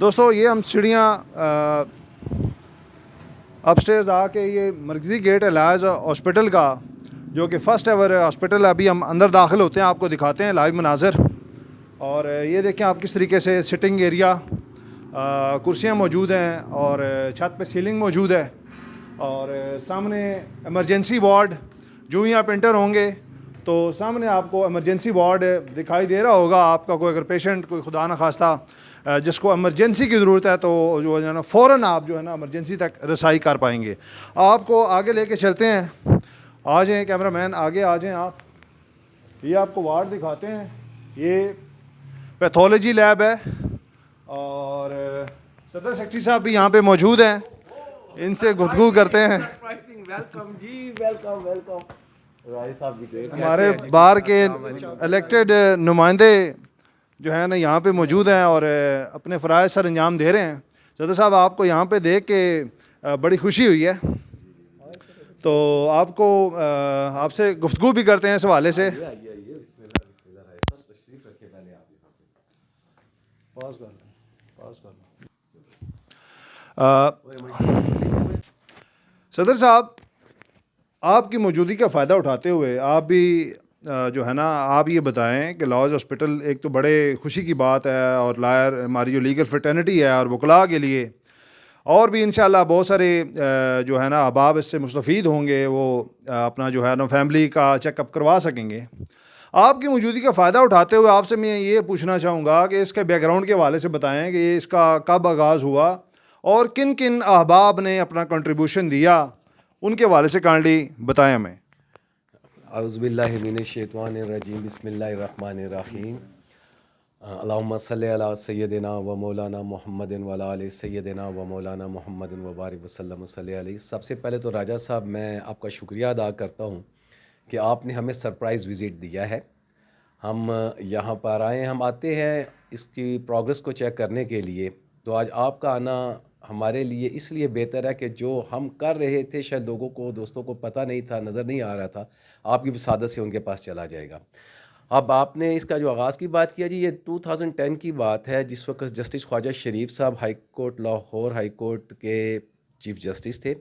دوستو یہ ہم سیڑھیاں اپ سٹیئرز آ کے یہ مرکزی گیٹ ہے لائز ہاسپٹل کا، جو کہ فرسٹ ایور ہاسپٹل ہے. ابھی ہم اندر داخل ہوتے ہیں، آپ کو دکھاتے ہیں لائیو مناظر. اور یہ دیکھیں آپ کس طریقے سے سٹنگ ایریا، کرسیاں موجود ہیں اور چھت پہ سیلنگ موجود ہے. اور سامنے ایمرجنسی وارڈ، جو ہی آپ انٹر ہوں گے تو سامنے آپ کو ایمرجنسی وارڈ دکھائی دے رہا ہوگا. آپ کا کوئی اگر پیشنٹ کوئی خدا نہ خواستہ جس کو ایمرجنسی کی ضرورت ہے تو جو ہے نا فوراً آپ جو ہے نا ایمرجنسی تک رسائی کر پائیں گے. آپ کو آگے لے کے چلتے ہیں. آ جائیں کیمرہ مین، آگے آ جائیں آپ. یہ آپ کو وارڈ دکھاتے ہیں. یہ پیتھولوجی لیب ہے اور صدر سیکٹری صاحب بھی یہاں پہ موجود ہیں. ان سے گفتگو کرتے ہیں. ویلکم جی، ویلکم ویلکم. ہمارے باہر کے الیکٹڈ نمائندے جو ہیں نا یہاں پہ موجود ہیں اور اپنے فرائض سر انجام دے رہے ہیں. صدر صاحب آپ کو یہاں پہ دیکھ کے بڑی خوشی ہوئی ہے، تو آپ کو آپ سے گفتگو بھی کرتے ہیں اس حوالے سے. صدر صاحب، آپ کی موجودگی کا فائدہ اٹھاتے ہوئے آپ بھی جو ہے نا آپ یہ بتائیں کہ لاز ہاسپٹل ایک تو بڑے خوشی کی بات ہے، اور لائر ہماری جو لیگل فریٹرنٹی ہے اور وکلاء کے لیے اور بھی انشاءاللہ بہت سارے جو ہے نا احباب اس سے مستفید ہوں گے، وہ اپنا جو ہے نا فیملی کا چیک اپ کروا سکیں گے. آپ کی موجودگی کا فائدہ اٹھاتے ہوئے آپ سے میں یہ پوچھنا چاہوں گا کہ اس کے بیک گراؤنڈ کے حوالے سے بتائیں کہ یہ اس کا کب آغاز ہوا اور کن کن احباب نے اپنا کنٹریبیوشن دیا، ان کے حوالے سے کائنڈلی بتائیں ہمیں. اعوذ باللہ من الشیطان الرجیم، بسم اللہ الرحمن الرحیم. اللہم صلی علی سیدنا و مولانا محمد وعلی آل سیدنا و مولانا محمد وبارک وسلم صلی علیہ. سب سے پہلے تو راجہ صاحب میں آپ کا شکریہ ادا کرتا ہوں کہ آپ نے ہمیں سرپرائز وزٹ دیا ہے. ہم یہاں پر آئے، ہم آتے ہیں اس کی پروگرس کو چیک کرنے کے لیے. تو آج آپ کا آنا ہمارے لیے اس لیے بہتر ہے کہ جو ہم کر رہے تھے شاید لوگوں کو، دوستوں کو پتہ نہیں تھا، نظر نہیں آ رہا تھا، آپ کی وسادت سے ان کے پاس چلا جائے گا. اب آپ نے اس کا جو آغاز کی بات کیا جی، یہ 2010 کی بات ہے، جس وقت جسٹس خواجہ شریف صاحب high court Lahore high court کے چیف جسٹس تھے.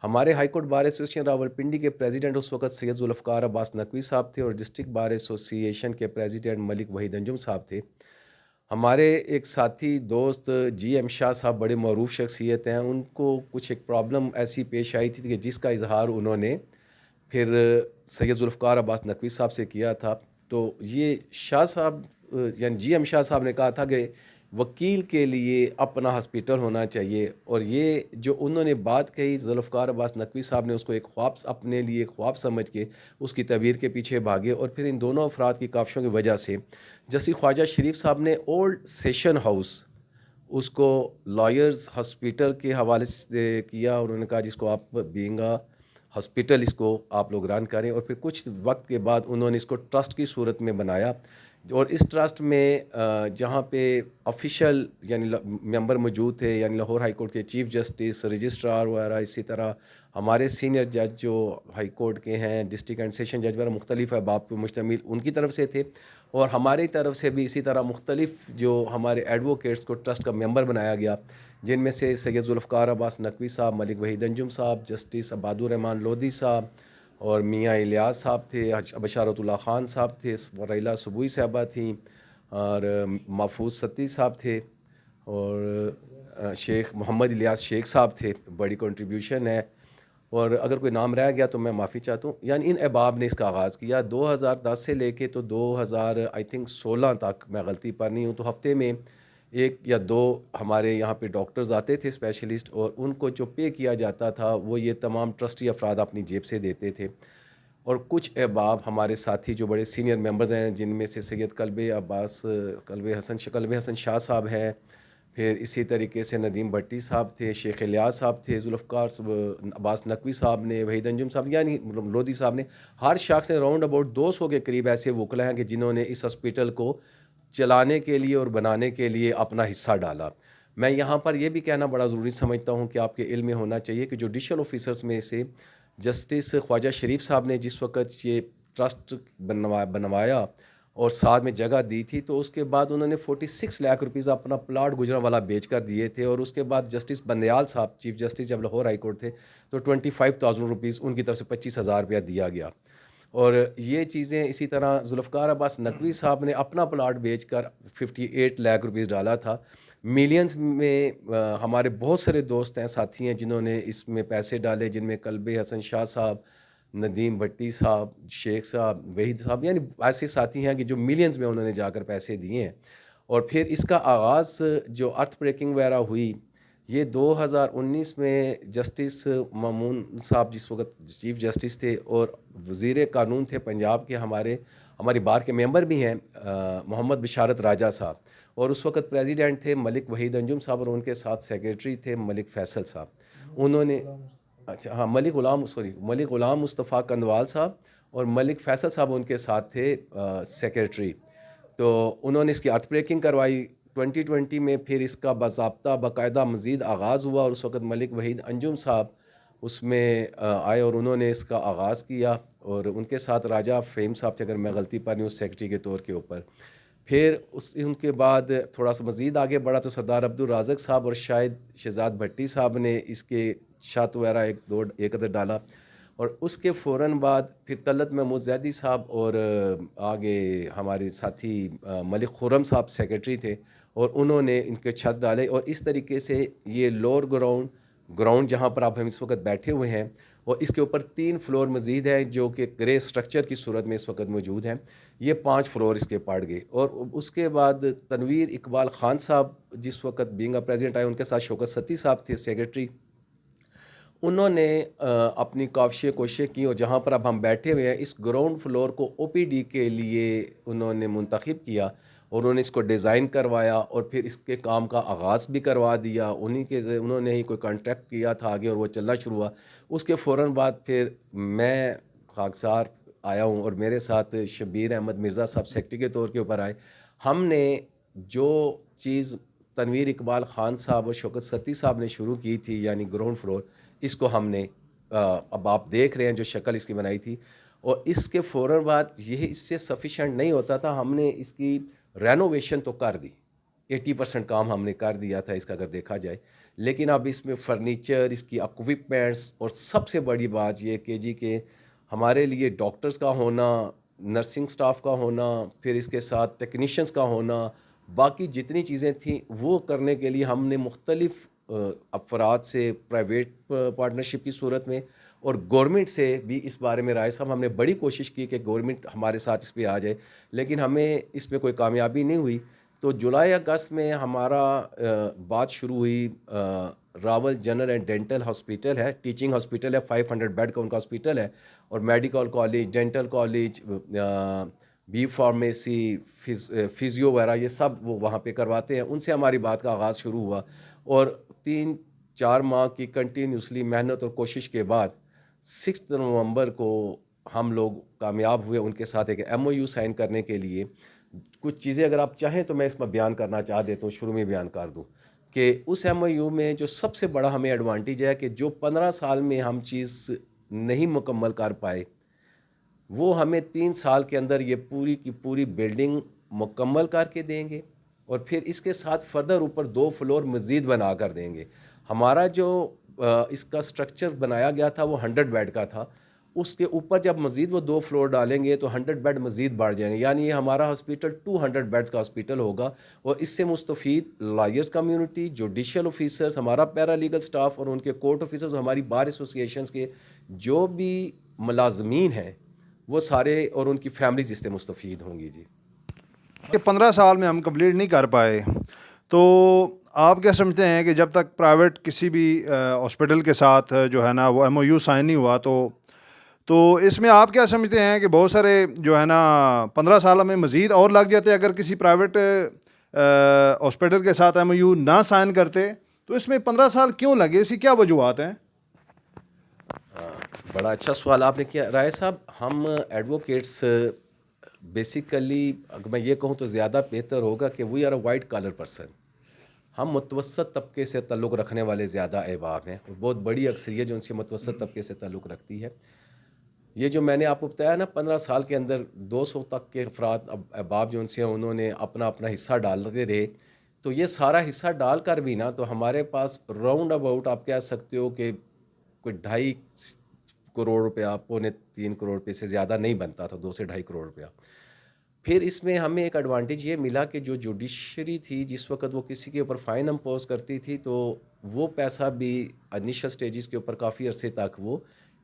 ہمارے high court bar association Rawalpindi کے پریزیڈنٹ اس وقت سید ذوالفقار عباس نقوی صاحب تھے، اور ڈسٹرکٹ بار ایسوسی ایشن کے پریزیڈنٹ ملک وحید انجم صاحب تھے. ہمارے ایک ساتھی دوست جی ایم شاہ صاحب بڑے معروف شخصیت ہیں، ان کو کچھ ایک پرابلم ایسی پیش آئی تھی کہ جس کا اظہار انہوں نے پھر سید ذوالفقار عباس نقوی صاحب سے کیا تھا. تو یہ شاہ صاحب یعنی جی ایم شاہ صاحب نے کہا تھا کہ وکیل کے لیے اپنا ہاسپٹل ہونا چاہیے، اور یہ جو انہوں نے بات کہی ذوالفقار عباس نقوی صاحب نے اس کو ایک خواب، اپنے لیے ایک خواب سمجھ کے اس کی تعبیر کے پیچھے بھاگے. اور پھر ان دونوں افراد کی کاوشوں کی وجہ سے جسٹس خواجہ شریف صاحب نے اولڈ سیشن ہاؤس اس کو لائرز ہاسپٹل کے حوالے سے کیا، اور انہوں نے کہا جس کو آپ بینگ ہاسپٹل اس کو آپ لوگ رن کریں. اور پھر کچھ وقت کے بعد انہوں نے اس کو ٹرسٹ کی صورت میں بنایا، اور اس ٹرسٹ میں جہاں پہ آفیشیل یعنی ممبر موجود تھے، یعنی لاہور ہائی کورٹ کے چیف جسٹس، رجسٹرار وغیرہ، اسی طرح ہمارے سینئر جج جو ہائی کورٹ کے ہیں، ڈسٹرکٹ اینڈ سیشن جج وغیرہ، مختلف احباب پہ مشتمل ان کی طرف سے تھے، اور ہماری طرف سے بھی اسی طرح مختلف جو ہمارے ایڈوکیٹس کو ٹرسٹ کا ممبر بنایا گیا، جن میں سے سید ذوالفقار عباس نقوی صاحب، ملک وحید انجم صاحب، جسٹس عباد الرحمان لودھی صاحب، اور میاں الیاس صاحب تھے، بشارت اللہ خان صاحب تھے، ریلا سبوئی صاحبہ تھیں، اور محفوظ ستی صاحب تھے، اور شیخ محمد الیاس شیخ صاحب تھے. بڑی کنٹریبیوشن ہے، اور اگر کوئی نام رہ گیا تو میں معافی چاہتا ہوں. یعنی ان احباب نے اس کا آغاز کیا 2010 سے لے کے تو 2016 تک، میں غلطی پر نہیں ہوں تو ہفتے میں ایک یا دو ہمارے یہاں پہ ڈاکٹرز آتے تھے اسپیشلسٹ، اور ان کو جو پے کیا جاتا تھا وہ یہ تمام ٹرسٹی افراد اپنی جیب سے دیتے تھے. اور کچھ احباب ہمارے ساتھی جو بڑے سینئر ممبرز ہیں، جن میں سے سید قلب حسن شاہ صاحب ہیں، پھر اسی طریقے سے ندیم بھٹی صاحب تھے، شیخ الیاس صاحب تھے، ذوالفقار عباس نقوی صاحب نے، وحید انجم صاحب یعنی لودھی صاحب نے، ہر شخص نے راؤنڈ اباؤٹ 200 کے قریب ایسے وکلا ہیں کہ جنہوں نے اس ہاسپٹل کو چلانے کے لیے اور بنانے کے لیے اپنا حصہ ڈالا. میں یہاں پر یہ بھی کہنا بڑا ضروری سمجھتا ہوں کہ آپ کے علم میں ہونا چاہیے کہ جوڈیشل آفیسرز میں سے جسٹس خواجہ شریف صاحب نے جس وقت یہ ٹرسٹ بنوایا، اور ساتھ میں جگہ دی تھی. تو اس کے بعد انہوں نے 46 لاکھ روپیز اپنا پلاٹ گجرانوالہ بیچ کر دیے تھے. اور اس کے بعد جسٹس بندیال صاحب چیف جسٹس جب لاہور ہائی کورٹ تھے تو 25,000 روپیز ان کی طرف سے 25,000 روپیہ دیا گیا. اور یہ چیزیں اسی طرح ذوالفقار عباس نقوی صاحب نے اپنا پلاٹ بیچ کر 58 لاکھ روپیز ڈالا تھا. ملینز میں ہمارے بہت سارے دوست ہیں, ساتھی ہیں جنہوں نے اس میں پیسے ڈالے, جن میں کلب حسن شاہ صاحب, ندیم بھٹی صاحب, شیخ صاحب, وحید صاحب, یعنی ایسے ساتھی ہیں کہ جو ملینز میں انہوں نے جا کر پیسے دیے ہیں. اور پھر اس کا آغاز جو ارتھ بریکنگ وغیرہ ہوئی یہ 2019 میں جسٹس مامون صاحب جس وقت چیف جسٹس تھے اور وزیر قانون تھے پنجاب کے, ہماری بار کے ممبر بھی ہیں محمد بشارت راجہ صاحب, اور اس وقت پریزیڈنٹ تھے ملک وحید انجم صاحب, اور ان کے ساتھ سیکریٹری تھے ملک فیصل صاحب. انہوں نے ملک غلام مصطفیٰ کندوال صاحب اور ملک فیصل صاحب ان کے ساتھ تھے سیکریٹری. تو انہوں نے اس کی ارتھ بریکنگ کروائی 2020 میں. پھر اس کا باضابطہ باقاعدہ مزید آغاز ہوا, اور اس وقت ملک وحید انجم صاحب اس میں آئے اور انہوں نے اس کا آغاز کیا, اور ان کے ساتھ راجہ فہیم صاحب تھے اگر میں غلطی پر نہیں ہوں سیکریٹری کے طور کے اوپر. پھر ان کے بعد تھوڑا سا مزید آگے بڑھا تو سردار عبدالرازق صاحب اور شاہد شہزاد بھٹی صاحب نے اس کے چھت وغیرہ ایک عدد ڈالا. اور اس کے فوراً بعد پھر طلعت محمود زیدی صاحب اور آگے ہمارے ساتھی ملک خرم صاحب سیکریٹری تھے, اور انہوں نے ان کے چھت ڈالے. اور اس طریقے سے یہ لوور گراؤنڈ جہاں پر آپ ہم اس وقت بیٹھے ہوئے ہیں, اور اس کے اوپر 3 فلور مزید ہے جو کہ گرے سٹرکچر کی صورت میں اس وقت موجود ہیں. یہ 5 فلور اس کے پڑ گئے. اور اس کے بعد تنویر اقبال خان صاحب جس وقت بینگ پریزیڈنٹ آئے, ان کے ساتھ شوکت ستی صاحب تھے سیکریٹری. انہوں نے اپنی کاوشیں کوششیں کی, اور جہاں پر اب ہم بیٹھے ہوئے ہیں اس گراؤنڈ فلور کو او پی ڈی کے لیے انہوں نے منتخب کیا, اور انہوں نے اس کو ڈیزائن کروایا, اور پھر اس کے کام کا آغاز بھی کروا دیا. انہوں نے ہی کوئی کانٹریکٹ کیا تھا آگے, اور وہ چلنا شروع ہوا. اس کے فوراً بعد پھر میں خاکسار آیا ہوں, اور میرے ساتھ شبیر احمد مرزا صاحب سیکرٹری کے طور کے اوپر آئے. ہم نے جو چیز تنویر اقبال خان صاحب اور شوکت ستی صاحب نے شروع کی تھی یعنی گراؤنڈ فلور, اس کو ہم نے اب آپ دیکھ رہے ہیں جو شکل اس کی بنائی تھی. اور اس کے فوراً بعد یہ اس سے سفیشینٹ نہیں ہوتا تھا, ہم نے اس کی رینوویشن تو کر دی, 80% کام ہم نے کر دیا تھا اس کا اگر دیکھا جائے. لیکن اب اس میں فرنیچر, اس کی اکوپمنٹس, اور سب سے بڑی بات یہ کہ جی کہ ہمارے لیے ڈاکٹرز کا ہونا, نرسنگ سٹاف کا ہونا, پھر اس کے ساتھ ٹیکنیشینز کا ہونا, باقی جتنی چیزیں تھیں وہ کرنے کے لیے ہم نے مختلف افراد سے پرائیویٹ پارٹنرشپ کی صورت میں اور گورنمنٹ سے بھی اس بارے میں رائے صاحب ہم نے بڑی کوشش کی کہ گورنمنٹ ہمارے ساتھ اس پہ آ جائے, لیکن ہمیں اس پہ کوئی کامیابی نہیں ہوئی. تو جولائی اگست میں ہمارا بات شروع ہوئی. Rawal general and dental hospital ہے, ٹیچنگ ہاسپیٹل ہے, 500 بیڈ کا ان کا ہاسپیٹل ہے, اور medical college, dental college, B pharmacy, physio وغیرہ یہ سب وہ وہاں پہ کرواتے ہیں. ان سے ہماری بات کا آغاز شروع ہوا, اور 3-4 ماہ کی کنٹینیوسلی محنت اور کوشش کے بعد 6 نومبر کو ہم لوگ کامیاب ہوئے ان کے ساتھ ایک ایم او یو سائن کرنے کے لیے. کچھ چیزیں اگر آپ چاہیں تو میں اس میں بیان کرنا چاہ دیتا ہوں, شروع میں بیان کر دوں کہ اس ایم او یو میں جو سب سے بڑا ہمیں ایڈوانٹیج ہے کہ جو 15 سال میں ہم چیز نہیں مکمل کر پائے وہ ہمیں 3 سال کے اندر یہ پوری کی پوری بلڈنگ مکمل کر کے دیں گے, اور پھر اس کے ساتھ فردر اوپر 2 فلور مزید بنا کر دیں گے. ہمارا جو اس کا سٹرکچر بنایا گیا تھا وہ 100 بیڈ کا تھا, اس کے اوپر جب مزید وہ 2 فلور ڈالیں گے تو 100 بیڈ مزید بڑھ جائیں گے, یعنی یہ ہمارا ہاسپیٹل 200 بیڈز کا ہاسپیٹل ہوگا. اور اس سے مستفید لائرز کمیونٹی, جوڈیشل آفیسرز, ہمارا پیرا لیگل سٹاف اور ان کے کورٹ آفیسرز, ہماری بار ایسوسیشنز کے جو بھی ملازمین ہیں وہ سارے اور ان کی فیملیز اس سے مستفید ہوں گی. جی کہ 15 سال میں ہم کمپلیٹ نہیں کر پائے, تو آپ کیا سمجھتے ہیں کہ جب تک پرائیویٹ کسی بھی ہاسپٹل کے ساتھ جو ہے نا وہ ایم او یو سائن نہیں ہوا تو اس میں آپ کیا سمجھتے ہیں کہ بہت سارے جو ہے نا 15 سال میں مزید اور لگ جاتے اگر کسی پرائیویٹ ہاسپٹل کے ساتھ ایم او یو نہ سائن کرتے, تو اس میں 15 سال کیوں لگے, اسی کیا وجوہات ہیں؟ بڑا اچھا سوال آپ نے کیا رائے صاحب. ہم ایڈوکیٹس بیسیکلی اگر میں یہ کہوں تو زیادہ بہتر ہوگا کہ we are a white collar person. ہم متوسط طبقے سے تعلق رکھنے والے زیادہ احباب ہیں, اور بہت بڑی اکثریت جو ان سے متوسط طبقے سے تعلق رکھتی ہے. یہ جو میں نے آپ کو بتایا نا 15 سال کے اندر 200 تک کے افراد احباب جو ان سے انہوں نے اپنا اپنا حصہ ڈالتے رہے. تو یہ سارا حصہ ڈال کر بھی نا تو ہمارے پاس راؤنڈ اباؤٹ آپ کہہ سکتے ہو کہ کوئی 2.5 کروڑ روپیہ 2.25 کروڑ روپے سے زیادہ نہیں بنتا تھا, 2 سے 2.5 کروڑ روپیہ. پھر اس میں ہمیں ایک ایڈوانٹیج یہ ملا کہ جو جوڈیشری تھی جس وقت وہ کسی کے اوپر فائن امپوز کرتی تھی تو وہ پیسہ بھی انیشل سٹیجز کے اوپر کافی عرصے تک وہ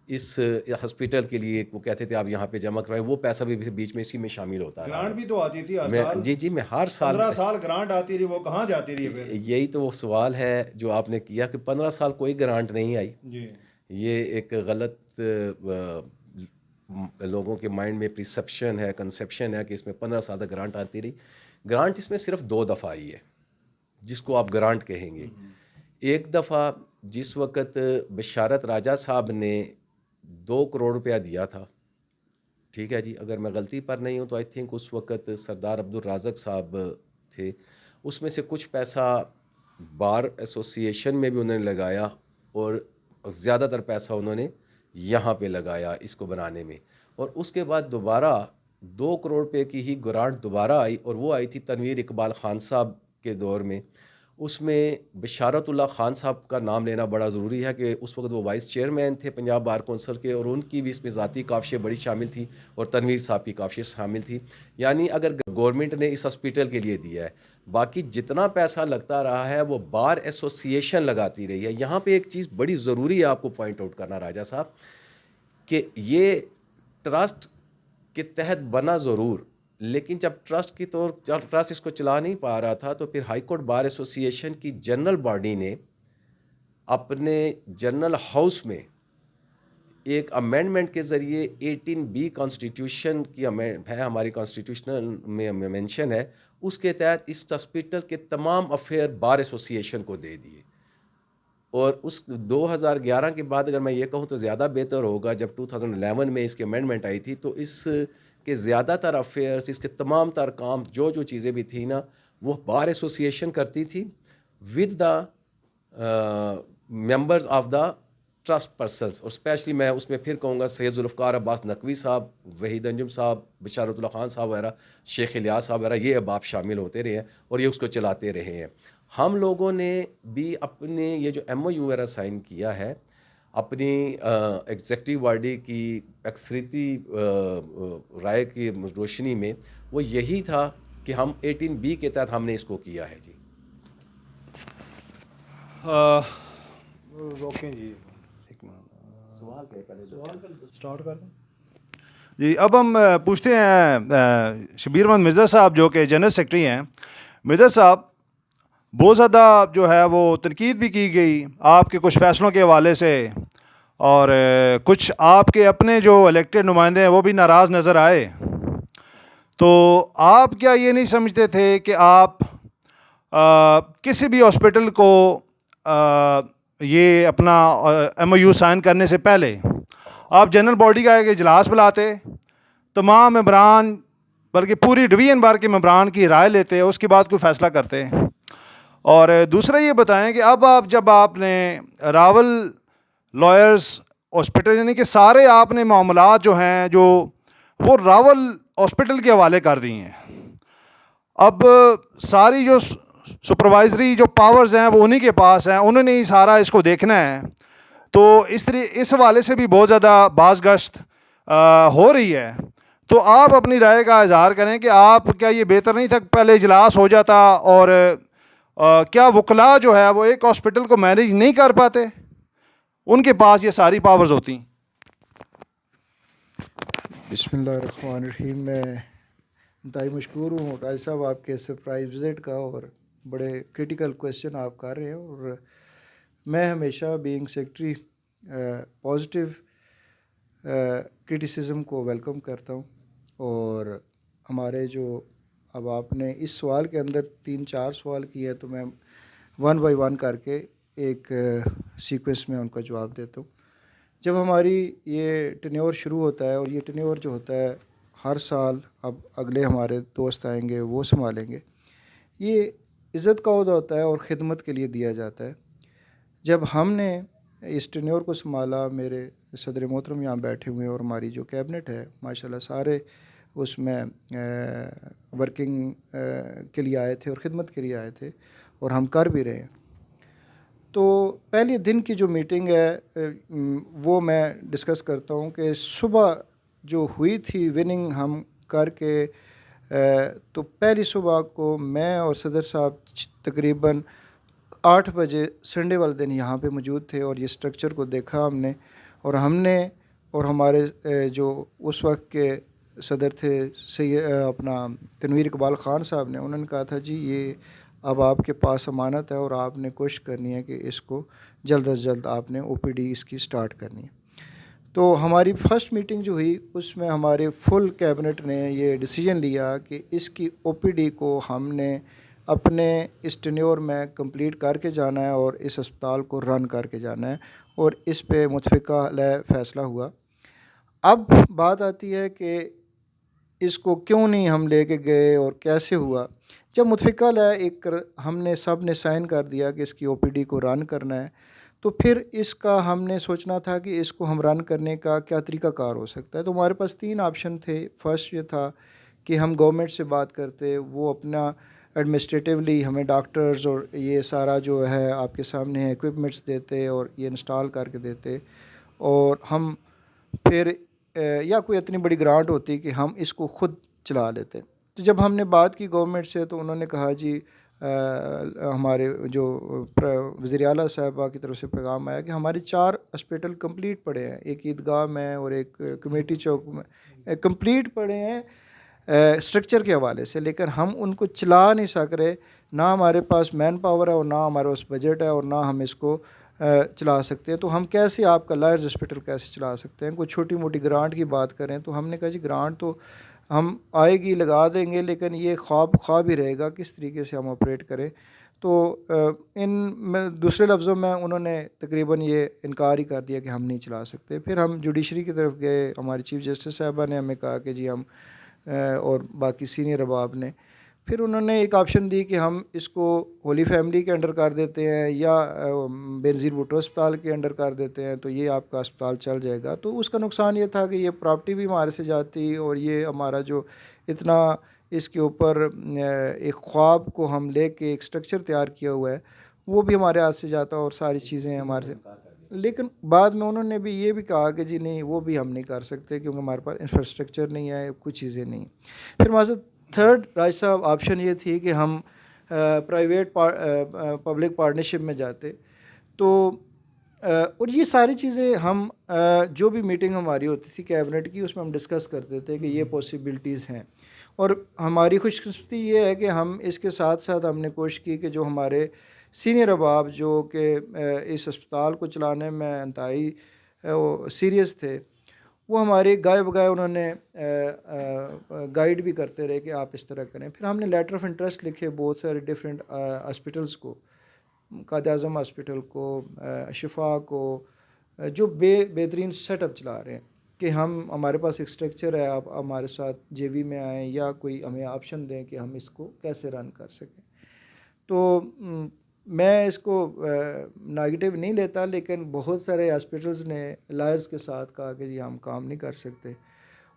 اس ہاسپٹل کے لیے وہ کہتے تھے آپ یہاں پہ جمع کروائیں, وہ پیسہ بھی بیچ میں اسی میں شامل ہوتا رہا. گرانٹ بھی تو آتی تھی ہر میں سال. جی میں ہر سال 15 سال گرانٹ آتی رہی, وہ کہاں جاتی رہی پھر؟ یہی تو وہ سوال ہے جو آپ نے کیا کہ 15 سال کوئی گرانٹ نہیں آئی. جی یہ ایک غلط لوگوں کے مائنڈ میں پرسیپشن ہے, کنسیپشن ہے کہ اس میں 15 سال تک گرانٹ آتی رہی. گرانٹ اس میں صرف 2 دفعہ آئی ہے جس کو آپ گرانٹ کہیں گے. ایک دفعہ جس وقت بشارت راجہ صاحب نے 2 کروڑ روپیہ دیا تھا, ٹھیک ہے جی, اگر میں غلطی پر نہیں ہوں تو آئی تھنک اس وقت سردار عبدالرازق صاحب تھے, اس میں سے کچھ پیسہ بار ایسوسی ایشن میں بھی انہوں نے لگایا اور زیادہ تر پیسہ انہوں نے یہاں پہ لگایا اس کو بنانے میں. اور اس کے بعد دوبارہ 2 کروڑ روپے کی ہی گرانٹ دوبارہ آئی اور وہ آئی تھی تنویر اقبال خان صاحب کے دور میں. اس میں بشارت اللہ خان صاحب کا نام لینا بڑا ضروری ہے کہ اس وقت وہ وائس چیئرمین تھے پنجاب بار کونسل کے, اور ان کی بھی اس میں ذاتی کاوشیں بڑی شامل تھی اور تنویر صاحب کی کاوشیں شامل تھی. یعنی اگر گورنمنٹ نے اس ہاسپٹل کے لیے دیا ہے, باقی جتنا پیسہ لگتا رہا ہے وہ بار ایسوسی ایشن لگاتی رہی ہے. یہاں پہ ایک چیز بڑی ضروری ہے آپ کو پوائنٹ آؤٹ کرنا راجہ صاحب, کہ یہ ٹرسٹ کے تحت بنا ضرور, لیکن جب ٹرسٹ اس کو چلا نہیں پا رہا تھا تو پھر ہائی کورٹ بار ایسوسی ایشن کی جنرل باڈی نے اپنے جنرل ہاؤس میں ایک امینڈمنٹ کے ذریعے 18B کانسٹیٹیوشن کی ہے, ہماری کانسٹیٹیوشنل میں مینشن ہے, اس کے تحت اس ہاسپٹل کے تمام افیئر بار ایسوسی ایشن کو دے دیے. اور اس 2011 کے بعد اگر میں یہ کہوں تو زیادہ بہتر ہوگا, جب 2011 میں اس کی امینڈمنٹ آئی تھی تو اس کے زیادہ تر افیئرس, اس کے تمام تر کام جو چیزیں بھی تھیں نا وہ بار ایسوسی ایشن کرتی تھی with the members of the trust persons. اور اسپیشلی میں اس میں پھر کہوں گا سید ذوالفقار عباس نقوی صاحب, وحید انجم صاحب, بشارت اللہ خان صاحب وغیرہ, شیخ الیاس صاحب وغیرہ, یہ احباب شامل ہوتے رہے ہیں اور یہ اس کو چلاتے رہے ہیں. ہم لوگوں نے بھی اپنے یہ جو MOU وغیرہ سائن کیا ہے اپنی ایگزیکٹو باڈی کی اکثریتی رائے کی روشنی میں, وہ یہی تھا کہ ہم 18B کے تحت ہم نے اس کو کیا ہے. جی روکیں جی, ایک منٹ, سوال اسٹارٹ کر دیں جی. اب ہم پوچھتے ہیں شبیر احمد مرزا صاحب جو کہ جنرل سیکرٹری ہیں. مرزا صاحب, بہت زیادہ جو ہے وہ تنقید بھی کی گئی آپ کے کچھ فیصلوں کے حوالے سے, اور کچھ آپ کے اپنے جو الیکٹڈ نمائندے ہیں وہ بھی ناراض نظر آئے. تو آپ کیا یہ نہیں سمجھتے تھے کہ آپ کسی بھی ہاسپٹل کو یہ اپنا MOU سائن کرنے سے پہلے آپ جنرل باڈی کا ایک اجلاس بلاتے, تمام ممبران بلکہ پوری ڈویژن بار کے ممبران کی رائے لیتے, اس کے بعد کوئی فیصلہ کرتے؟ اور دوسرا یہ بتائیں کہ اب جب آپ نے راول لائرز ہاسپٹل یعنی کہ سارے آپ نے معاملات جو ہیں جو وہ راول ہاسپٹل کے حوالے کر دی ہیں, اب ساری جو سپروائزری جو پاورز ہیں وہ انہی کے پاس ہیں, انہوں نے ہی سارا اس کو دیکھنا ہے. تو اس حوالے سے بھی بہت زیادہ باز گشت ہو رہی ہے. تو آپ اپنی رائے کا اظہار کریں کہ آپ کیا یہ بہتر نہیں تھا پہلے اجلاس ہو جاتا, اور کیا وکلاء جو ہے وہ ایک ہاسپٹل کو مینیج نہیں کر پاتے, ان کے پاس یہ ساری پاورز ہوتی ہیں؟ بسم اللہ الرحمن الرحیم. میں انتہائی مشکور ہوں راج صاحب آپ کے سرپرائز وزٹ کا, اور بڑے کرٹیکل کویسچن آپ کر رہے ہیں, اور میں ہمیشہ بینگ سیکرٹری پازیٹیو کرٹیسزم کو ویلکم کرتا ہوں. اور ہمارے جو اب آپ نے اس سوال کے اندر 3-4 سوال کیے ہیں تو میں 1 بائی 1 کر کے ایک سیکوینس میں ان کا جواب دیتا ہوں. جب ہماری یہ ٹینیور شروع ہوتا ہے, اور یہ ٹینیور جو ہوتا ہے ہر سال, اب اگلے ہمارے دوست آئیں گے وہ سنبھالیں گے, یہ عزت کا عہدہ ہوتا ہے اور خدمت کے لیے دیا جاتا ہے. جب ہم نے اس ٹینیور کو سنبھالا, میرے صدر محترم یہاں بیٹھے ہوئے ہیں اور ہماری جو کیبنٹ ہے ماشاءاللہ سارے اس میں ورکنگ کے لیے آئے تھے اور خدمت کے لیے آئے تھے اور ہم کر بھی رہے ہیں. تو پہلے دن کی جو میٹنگ ہے وہ میں ڈسکس کرتا ہوں کہ صبح جو ہوئی تھی وننگ ہم کر کے تو پہلی صبح کو میں اور صدر صاحب تقریباً 8 بجے سنڈے والے دن یہاں پہ موجود تھے اور یہ سٹرکچر کو دیکھا ہم نے اور ہمارے جو اس وقت کے صدر تھے اپنا تنویر اقبال خان صاحب نے انہوں نے کہا تھا جی یہ اب آپ کے پاس امانت ہے اور آپ نے کوشش کرنی ہے کہ اس کو جلد از جلد آپ نے او پی ڈی اس کی سٹارٹ کرنی ہے. تو ہماری فرسٹ میٹنگ جو ہوئی اس میں ہمارے فل کیبنٹ نے یہ ڈیسیجن لیا کہ اس کی او پی ڈی کو ہم نے اپنے اس ٹینیور میں کمپلیٹ کر کے جانا ہے اور اس اسپتال کو رن کر کے جانا ہے اور اس پہ متفقہ علیہ فیصلہ ہوا. اب بات آتی ہے کہ اس کو کیوں نہیں ہم لے کے گئے اور کیسے ہوا. جب متفقہ علیہ ہم نے سب نے سائن کر دیا کہ اس کی او پی ڈی کو رن کرنا ہے تو پھر اس کا ہم نے سوچنا تھا کہ اس کو ہم رن کرنے کا کیا طریقہ کار ہو سکتا ہے. تو ہمارے پاس 3 آپشن تھے. فرسٹ یہ تھا کہ ہم گورنمنٹ سے بات کرتے, وہ اپنا ایڈمنسٹریٹیولی ہمیں ڈاکٹرز اور یہ سارا جو ہے آپ کے سامنے ہے ایکوپمنٹس دیتے اور یہ انسٹال کر کے دیتے اور ہم پھر یا کوئی اتنی بڑی گرانٹ ہوتی کہ ہم اس کو خود چلا لیتے. تو جب ہم نے بات کی گورنمنٹ سے تو انہوں نے کہا جی ہمارے جو وزیر اعلیٰ صاحبہ کی طرف سے پیغام آیا کہ ہمارے 4 ہاسپٹل کمپلیٹ پڑے ہیں, ایک عیدگاہ میں اور ایک کمیٹی چوک میں کمپلیٹ پڑے ہیں اسٹرکچر کے حوالے سے, لیکن ہم ان کو چلا نہیں سک رہے. نہ ہمارے پاس مین پاور ہے اور نہ ہمارے پاس بجٹ ہے اور نہ ہم اس کو چلا سکتے ہیں. تو ہم کیسے آپ کا لائرز ہاسپٹل کیسے چلا سکتے ہیں. کوئی چھوٹی موٹی گرانٹ کی بات کریں تو ہم نے کہا جی گرانٹ تو ہم آئے گی لگا دیں گے, لیکن یہ خواب ہی رہے گا کس طریقے سے ہم آپریٹ کریں. تو میں دوسرے لفظوں میں انہوں نے تقریباً یہ انکار ہی کر دیا کہ ہم نہیں چلا سکتے. پھر ہم جوڈیشری کی طرف گئے, ہماری چیف جسٹس صاحبہ نے ہمیں کہا کہ جی ہم اور باقی سینئر ارباب نے پھر انہوں نے ایک آپشن دی کہ ہم اس کو ہولی فیملی کے انڈر کر دیتے ہیں یا بینظیر بھٹو اسپتال کے انڈر کر دیتے ہیں تو یہ آپ کا اسپتال چل جائے گا. تو اس کا نقصان یہ تھا کہ یہ پراپرٹی بھی ہمارے سے جاتی اور یہ ہمارا جو اتنا اس کے اوپر ایک خواب کو ہم لے کے ایک سٹرکچر تیار کیا ہوا ہے وہ بھی ہمارے ہاتھ سے جاتا اور ساری چیزیں ہمارے سے. لیکن بعد میں انہوں نے بھی یہ بھی کہا کہ جی نہیں وہ بھی ہم نہیں کر سکتے کیونکہ ہمارے پاس انفراسٹرکچر نہیں ہے, کچھ چیزیں نہیں. پھر ہمارے ساتھ تھرڈ راج صاحب آپشن یہ تھی کہ ہم پرائیویٹ پبلک پارٹنرشپ میں جاتے. تو اور یہ ساری چیزیں ہم جو بھی میٹنگ ہماری ہوتی تھی کیبنٹ کی اس میں ہم ڈسکس کرتے تھے کہ یہ پاسبلٹیز ہیں. اور ہماری خوش قسمتی یہ ہے کہ ہم اس کے ساتھ ساتھ ہم نے کوشش کی کہ جو ہمارے سینئر ارباب جو کہ اس اسپتال کو چلانے میں انتہائی سیریس تھے وہ ہماری گائے بگائے انہوں نے گائیڈ بھی کرتے رہے کہ آپ اس طرح کریں. پھر ہم نے لیٹر آف انٹرسٹ لکھے بہت سارے ڈفرینٹ ہاسپٹلس کو, قائد اعظم ہاسپٹل کو, شفا کو, جو بہترین سیٹ اپ چلا رہے ہیں کہ ہمارے پاس ایک اسٹرکچر ہے, آپ ہمارے ساتھ جے وی میں آئیں یا کوئی ہمیں آپشن دیں کہ ہم اس کو کیسے رن کر سکیں. تو میں اس کو نگیٹو نہیں لیتا, لیکن بہت سارے ہاسپٹلس نے لائرز کے ساتھ کہا کہ جی ہم کام نہیں کر سکتے.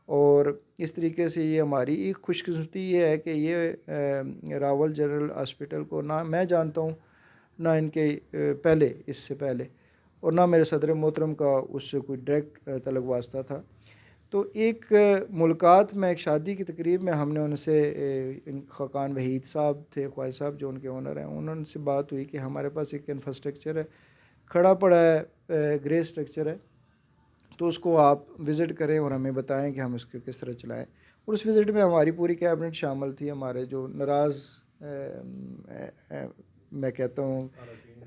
اور اس طریقے سے یہ ہماری ایک خوش قسمتی یہ ہے کہ یہ راول جنرل ہاسپٹل کو نہ میں جانتا ہوں نہ ان کے پہلے اس سے پہلے اور نہ میرے صدر محترم کا اس سے کوئی ڈائریکٹ تعلق واسطہ تھا. تو ایک ملاقات میں ایک شادی کی تقریب میں ہم نے ان سے خاقان وحید صاحب تھے, خواجہ صاحب جو ان کے اونر ہیں, انہوں سے بات ہوئی کہ ہمارے پاس ایک انفراسٹرکچر ہے کھڑا پڑا ہے, گرے اسٹرکچر ہے, تو اس کو آپ وزٹ کریں اور ہمیں بتائیں کہ ہم اس کو کس طرح چلائیں. اور اس وزٹ میں ہماری پوری کیبنٹ شامل تھی. ہمارے جو ناراض میں کہتا ہوں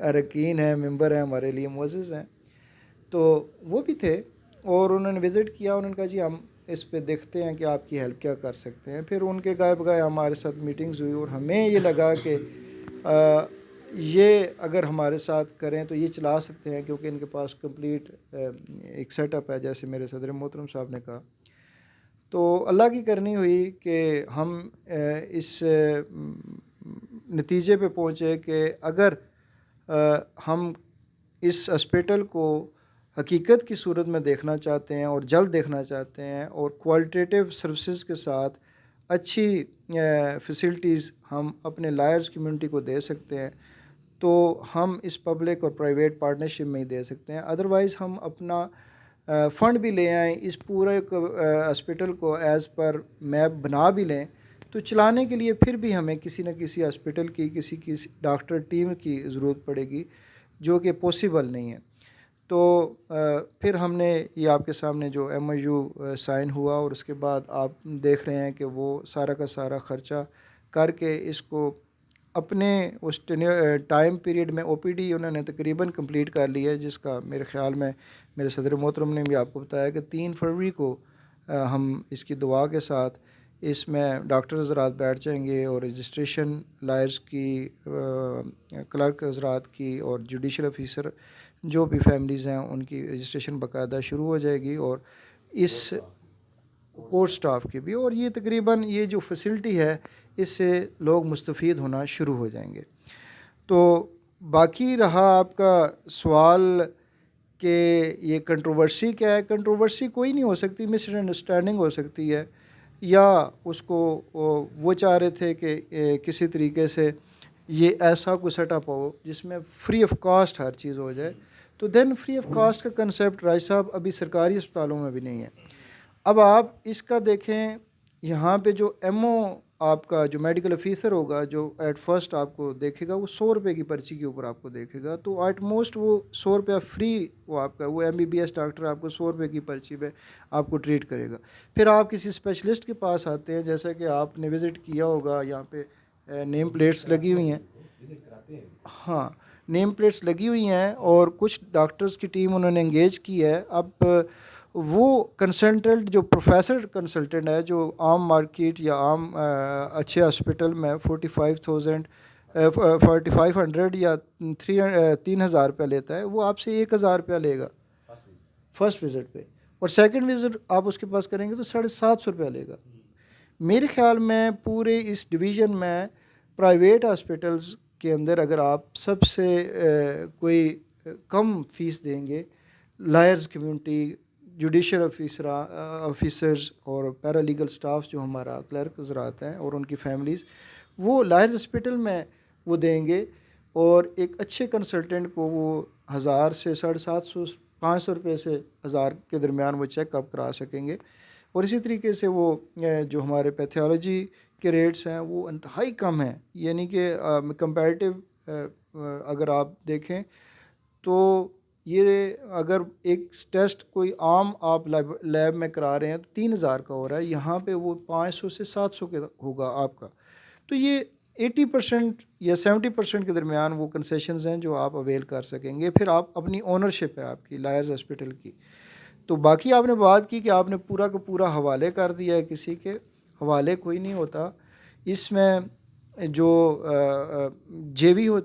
اراکین ہیں, ممبر ہیں, ہمارے لیے معزز ہیں, تو وہ بھی تھے اور انہوں نے وزٹ کیا. انہوں نے کہا جی ہم اس پہ دیکھتے ہیں کہ آپ کی ہیلپ کیا کر سکتے ہیں. پھر ان کے گائے بگائے ہمارے ساتھ میٹنگز ہوئی اور ہمیں یہ لگا کہ یہ اگر ہمارے ساتھ کریں تو یہ چلا سکتے ہیں کیونکہ ان کے پاس کمپلیٹ ایک سیٹ اپ ہے جیسے میرے صدر محترم صاحب نے کہا. تو اللہ کی کرنی ہوئی کہ ہم اس نتیجے پہ پہنچے کہ اگر ہم اس ہاسپٹل کو حقیقت کی صورت میں دیکھنا چاہتے ہیں اور جلد دیکھنا چاہتے ہیں اور کوالٹیٹیو سروسز کے ساتھ اچھی فیسلٹیز ہم اپنے لائرز کمیونٹی کو دے سکتے ہیں تو ہم اس پبلک اور پرائیویٹ پارٹنرشپ میں ہی دے سکتے ہیں. ادروائز ہم اپنا فنڈ بھی لے آئیں, اس پورے ہاسپٹل کو ایز پر میپ بنا بھی لیں, تو چلانے کے لیے پھر بھی ہمیں کسی نہ کسی ہاسپٹل کی کسی ڈاکٹر ٹیم کی ضرورت پڑے گی, جو کہ پاسبل نہیں ہے. تو پھر ہم نے یہ آپ کے سامنے جو ایم او یو سائن ہوا, اور اس کے بعد آپ دیکھ رہے ہیں کہ وہ سارا کا سارا خرچہ کر کے اس کو اپنے اس ٹائم پیریڈ میں او پی ڈی انہوں نے تقریباً کمپلیٹ کر لی ہے, جس کا میرے خیال میں میرے صدر محترم نے بھی آپ کو بتایا کہ 3 فروری کو ہم اس کی دعا کے ساتھ اس میں ڈاکٹر حضرات بیٹھ جائیں گے اور رجسٹریشن لائرز کی, کلرک حضرات کی اور جوڈیشل آفیسر جو بھی فیملیز ہیں ان کی رجسٹریشن باقاعدہ شروع ہو جائے گی, اور اس کورٹ سٹاف کی بھی, اور یہ تقریباً یہ جو فیسلٹی ہے اس سے لوگ مستفید ہونا شروع ہو جائیں گے. تو باقی رہا آپ کا سوال کہ یہ کنٹروورسی کیا ہے. کنٹروورسی کوئی نہیں ہو سکتی, مس انڈرسٹینڈنگ ہو سکتی ہے, یا اس کو وہ چاہ رہے تھے کہ کسی طریقے سے یہ ایسا کوئی سیٹ اپ ہو جس میں فری آف کاسٹ ہر چیز ہو جائے. تو دین فری آف کاسٹ کا کنسیپٹ راج صاحب ابھی سرکاری اسپتالوں میں بھی نہیں ہے. اب آپ اس کا دیکھیں, یہاں پہ جو ایم او آپ کا جو میڈیکل آفیسر ہوگا جو ایٹ فرسٹ آپ کو دیکھے گا, وہ 100 روپے کی پرچی کے اوپر آپ کو دیکھے گا, تو ایٹ موسٹ وہ 100 روپیہ فری, وہ آپ کا وہ M B B S doctor آپ کو 100 روپے کی پرچی پہ آپ کو ٹریٹ کرے گا. پھر آپ کسی اسپیشلسٹ کے پاس آتے ہیں, جیسا کہ آپ نے وزٹ کیا ہوگا, یہاں پہ نیم پلیٹس لگی ہوئی ہیں, ہاں نیم پلیٹس لگی ہوئی ہیں, اور کچھ ڈاکٹرز کی ٹیم انہوں نے انگیج کی ہے. اب وہ کنسلٹنٹ جو پروفیسر کنسلٹنٹ ہے, جو عام مارکیٹ یا عام اچھے ہاسپٹل میں 4500 یا 3000 روپیہ لیتا ہے, وہ آپ سے 1000 روپیہ لے گا فرسٹ وزٹ پہ, اور سیکنڈ وزٹ آپ اس کے پاس کریں گے تو 750 روپیہ لے گا. میرے خیال میں پورے اس ڈویژن میں پرائیویٹ ہاسپٹلز کے اندر اگر آپ سب سے کوئی کم فیس دیں گے, لائرز کمیونٹی, جوڈیشل آفیسرز اور پیرا لیگل سٹاف جو ہمارا کلرک حضرات ہیں اور ان کی فیملیز, وہ لائرز ہاسپٹل میں وہ دیں گے, اور ایک اچھے کنسلٹنٹ کو وہ 1000 سے 750 500 روپے سے 1000 کے درمیان وہ چیک اپ کرا سکیں گے. اور اسی طریقے سے وہ جو ہمارے پیتھولوجی کے ریٹس ہیں وہ انتہائی کم ہیں, یعنی کہ کمپیریٹیو اگر آپ دیکھیں تو یہ اگر ایک ٹیسٹ کوئی عام آپ لیب میں کرا رہے ہیں تو 3000 کا ہو رہا ہے, یہاں پہ وہ 500 سے 700 کے ہوگا آپ کا. تو یہ 80% یا 70% کے درمیان وہ کنسیشنز ہیں جو آپ اویل کر سکیں گے. پھر آپ اپنی اونرشپ ہے آپ کی لائرز ہاسپٹل کی. تو باقی آپ نے بات کی کہ آپ نے پورا کا پورا حوالے کر دیا ہے, کسی کے حوالے کوئی نہیں ہوتا. اس میں جو جے وی ہوتا